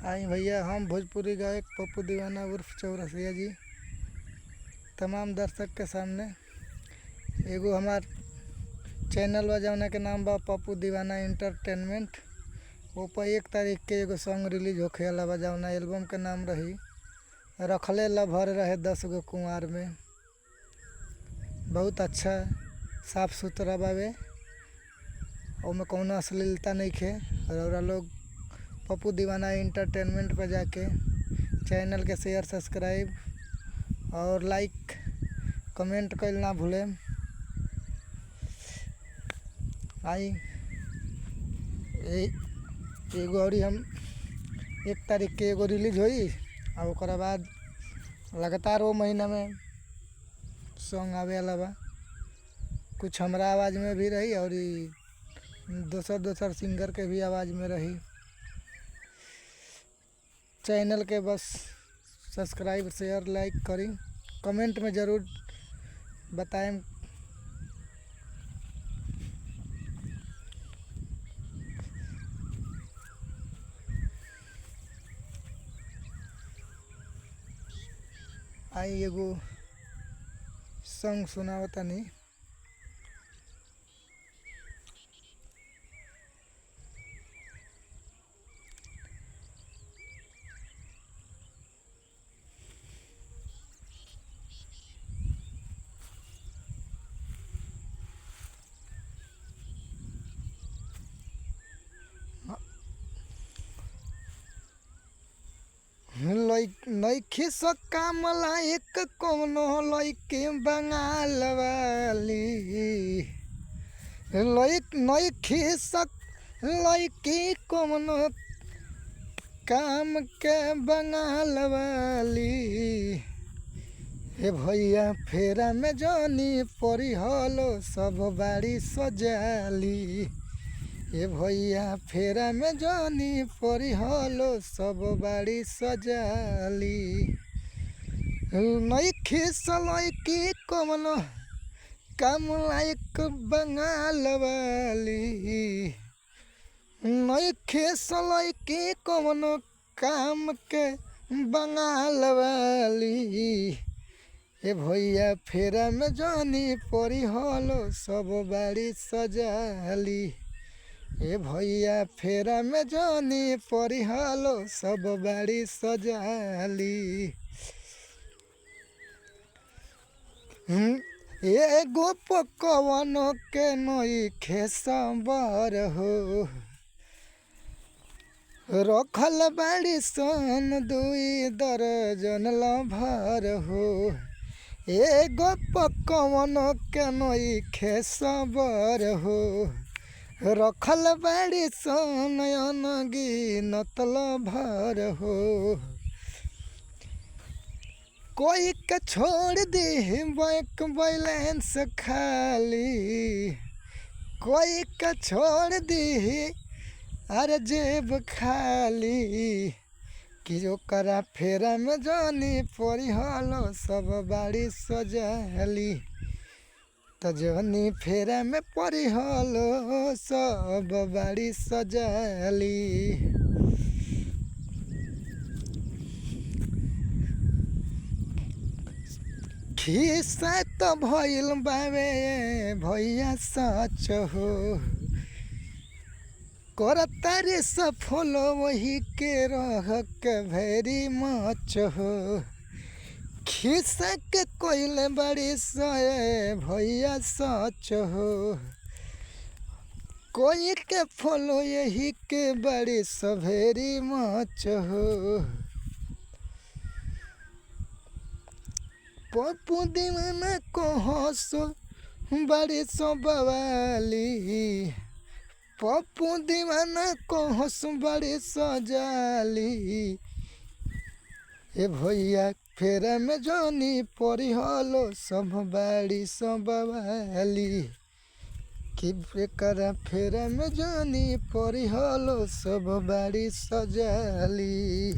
आई भैया, हम भोजपुरी गायक पप्पू दीवाना उर्फ चौरसिया जी तमाम दर्शक के सामने एगो हमार चैनल बा जौना के नाम बा पप्पू दीवाना इंटरटेनमेंट। वो पर 1 तारीख के एगो सॉन्ग रिलीज होखे वाला बा जौना एल्बम के नाम रही रखले ला भर रहे 10 गो कुंवार में। बहुत अच्छा साफ सुथरा बावे, ओमे कौनो अश्लीलता नहीं खे। और लोग पप्पू दीवाना इंटरटेनमेंट पर जाके चैनल के शेयर सब्सक्राइब और लाइक कमेंट कइल ना भूलें। आई एगो और हम 1 तारीख के एगो रिलीज हुई और ओकरा बाद लगातार वो महीना में सॉन्ग आवे वाला बा। कुछ हमरा आवाज़ में भी रही और दोसर सिंगर के भी आवाज़ में रही। चैनल के बस सब्सक्राइब शेयर लाइक करी, कमेंट में ज़रूर बताएं। आई एगो सॉन्ग सुनावतानी। नइखे सका मलाइक कौनो लइके बंगाल वाली। नइखे सक लइके कौनो काम के बंगाल वाली। हे भैया फेरा में जानी परी हलो सब बाड़ी सजाली। ए भैया फेरा में जानी परी हलो सब बाड़ी सजाली। नइखे सलइकी कौनो काम लायक बंगाल वाली। नइखे सलइकी कौनो काम के बंगाल वाली। ए भैया फेरा में जानी परी हलो सब बाड़ी सजाली। ए भैया फेरा में जानी परी हलो सब बाड़ी सजाली। एगो पकवानो के नइखे सबर हो, रखल बाड़ी सन 2 दर्जन लभर हो। एगो पकवानो के नइखे सबर हो, रखल बाड़ी सन अनगिनत लभर हो। कोई के छोड़ दी बैंक बैलेंस खाली। कोई के छोड़ दी अरे जेब खाली। कि ओकरा फेरा में जानी परी हलो सब बाड़ी सजाली। त जवनी फेरा में परी हलो सब बाड़ी सजाली। खिस्सा त भइल बावे भैया सच हो, करतारे सफल वही के रह के वेरी मच हो। खिस्सा के कोइले बड़ी सए भैया सच हो, कोई के फॉलो यही के बड़ी सवेरी मच हो। पप्पू दीवाना को हंसो बड़ी सो बवाली। पप्पू दीवाना को हंस बड़ी सजाली। ए भैया फेरा में जानी परी हलो सब बाड़ी सब बवाली। कि एकरा फेरा में जानी परी हलो सब बाड़ी सजाली।